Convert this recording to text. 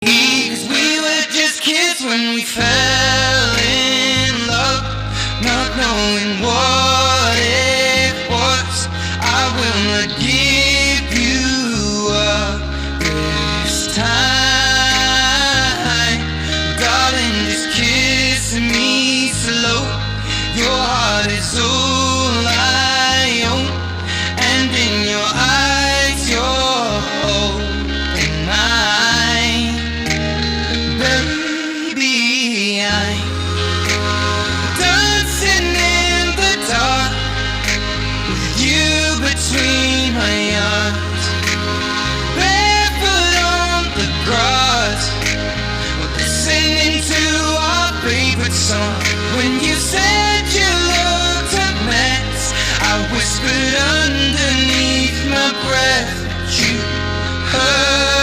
'Cause we were just kids when we fell in love, not knowing what it was. I will not give you up this time, darling, just kiss me slow. Your heart is all I own, and in your eyes you're holding mine. Baby, I'm dancing in the dark with you between my arms, barefoot on the grass, listening to our favorite song. When you said you looked a mess, I whispered underneath my breath that you heard